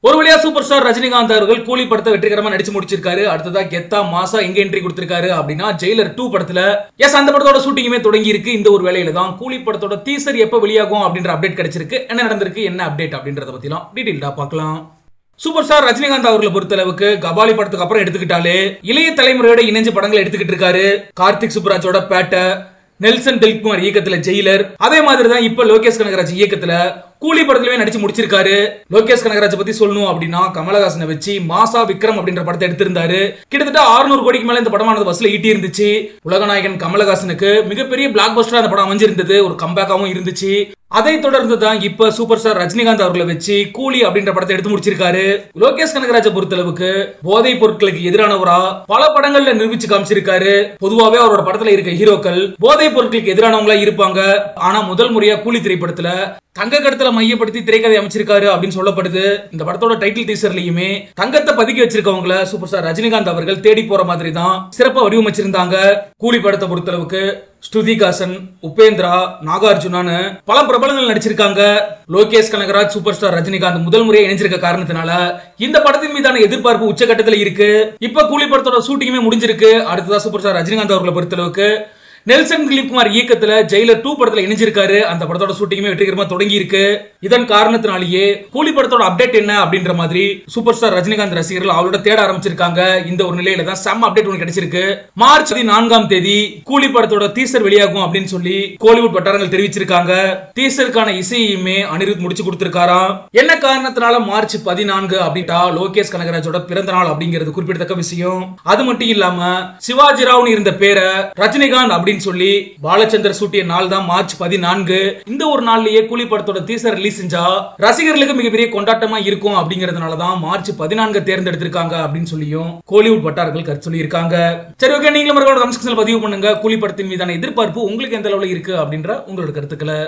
ஒரு வழியா super star Rajinikanth அவர்கள் கூலி படத்தை வெற்றிகரமா நடிச்சு முடிச்சிருக்காரு. அடுத்ததா கெத்தா மாசா எங்க என்ட்ரி கொடுத்திருக்காரு அப்படின்னா ஜெயிலர் 2 படத்துல. எஸ், அந்த படத்தோட ஷூட்டிங்குமே தொடங்கி இருக்கு. இந்த ஒரு வேளையில தான் கூலி படத்தோட டீசர் எப்ப வெளியாகும் அப்படின்ற அப்டேட் கிடைச்சிருக்கு. என்ன நடந்திருக்கு, என்ன அப்டேட் அப்படின்றத பத்திலாம் டீடைல்டா பார்க்கலாம். சூப்பர் ஸ்டார் ரஜினிகாந்த் அவர்களை பொறுத்தளவுக்கு கபாலி படத்துக்கு அப்புறம் எடுத்துக்கிட்டாலே இளைய தலைமுறையோட இணைஞ்சு படங்களை எடுத்துக்கிட்டு இருக்காரு. கார்த்திக் சுப்ராஜோட பேட்டை, நெல்சன் தில்குமார் இயக்கத்துல ஜெயிலர், அதே மாதிரி தான் இப்ப லோகேஷ் கனகராஜ் இயக்கத்துல கூலி படத்திலவே நடிச்சு முடிச்சிருக்காரு. லோகேஷ் கனகராஜ் பத்தி சொல்லணும் அப்படின்னா கமலஹாசனை வச்சு மாசா விக்ரம் அப்படின்ற படத்தை எடுத்திருந்தாரு. கிட்டத்தட்ட 600 கோடிக்கு மேல இந்த படமானது வசூல ஈட்டி இருந்துச்சு. உலகநாயகன் கமலஹாசனுக்கு மிகப்பெரிய பிளாக் பஸ்டரா அந்த படம் அமைஞ்சிருந்தது. ஒரு கம்பேக்காவும் இருந்துச்சு. அதை தொடர்ந்து தான் இப்ப சூப்பர் ஸ்டார் ரஜினிகாந்த் அவர்களை வச்சு கூலி அப்படின்ற படத்தை எடுத்து முடிச்சிருக்காரு. லோகேஷ் கனகராஜை பொறுத்தளவுக்கு போதைப் பொருட்களுக்கு எதிரானவரா பல படங்கள்ல நிரூபிச்சு காமிச்சிருக்காரு. பொதுவாவே அவரோட படத்துல இருக்க ஹீரோக்கள் போதைப் பொருட்களுக்கு எதிரானவங்களா இருப்பாங்க. ஆனா முதல் முறையா கூலி திரைப்படத்துல தங்க கடத்தல மையப்படுத்தி திரைக்கதை அமைச்சிருக்காரு அப்படின்னு சொல்லப்படுது. இந்த படத்தோட டைட்டில் டீசர்லயுமே தங்கத்தை பதுக்கி வச்சிருக்கவங்கள சூப்பர் ஸ்டார் ரஜினிகாந்த் அவர்கள் தேடி போற மாதிரி தான் சிறப்பா வடிவமைச்சிருந்தாங்க. கூலி படத்தை பொறுத்தளவுக்கு ஸ்ருதிகாசன், உபேந்திரா, நாகார்ஜுனான்னு பல பிரபலங்கள் நடிச்சிருக்காங்க. லோகேஷ் கனகராஜ் சூப்பர் ஸ்டார் ரஜினிகாந்த் முதல் முறையா இணைஞ்சிருக்க காரணத்தினால இந்த படத்தின் மீதான எதிர்பார்ப்பு உச்சகட்டத்தில் இருக்கு. இப்ப கூலி படத்தோட ஷூட்டிங்குமே முடிஞ்சிருக்கு. அடுத்ததா சூப்பர் ஸ்டார் ரஜினிகாந்த் அவர்களை பொறுத்தளவுக்கு நெல்சன் திலீப்குமார் இயக்கத்துல ஜெயிலர் 2 படத்துல இணைஞ்சிருக்காரு. அந்த படத்தோட ஷூட்டிங்குமே வெற்றிகரமா தொடங்கி இருக்கு. இதன் காரணத்தினாலேயே கூலி படத்தோட அப்டேட் என்ன அப்படின்ற மாதிரி சூப்பர் ஸ்டார் ரஜினிகாந்த் ரசிகர்கள் அவரோட தேட ஆரம்பிச்சிருக்காங்க. இந்த ஒரு நிலையில தான் செம்ம அப்டேட் ஒன்று கிடைச்சிருக்கு. மார்ச் 14ஆம் தேதி கூலி படத்தோட டீசர் வெளியாகும் அப்படின்னு சொல்லி கோலிவுட் வட்டாரங்கள் தெரிவிச்சிருக்காங்க. டீசருக்கான இசையுமே அனிருத் முடிச்சு கொடுத்திருக்காராம். என்ன காரணத்தினால மார்ச் 14 அப்படின்ட்டா லோகேஷ் கனகராஜோட பிறந்த நாள் அப்படிங்கிறது குறிப்பிடத்தக்க விஷயம். அது மட்டும் இல்லாம சிவாஜி ராவ்னு இருந்த பேரை ரஜினிகாந்த் அப்படின்னு சொல்லி பாலச்சந்தர் சூட்டிய நாள் தான் மார்ச் 14. இந்த ஒரு நாள்லயே கூலி படத்தோட டீசர் ரிலீஸ் செஞ்சா ரசிகர்களுக்கு மிகப்பெரிய கொண்டாட்டமா இருக்கும் அப்படிங்கறதுனால தான் மார்ச் 14 தேர்ந்தெடுத்திருக்காங்க அப்படின்னு சொல்லியும் கோலிவுட் வட்டாரங்கள் கருத்து சொல்லி இருக்காங்க. சரி, ஓகே, நீங்களும் மறக்காம கமெண்ட் செக்ஷன்ல பதிவு பண்ணுங்க. கூலி படத்தின் மீதான எதிர்பார்ப்பு உங்களுக்கு எந்த அளவுல இருக்கு அப்படின்ற உங்களோட கருத்துக்களை.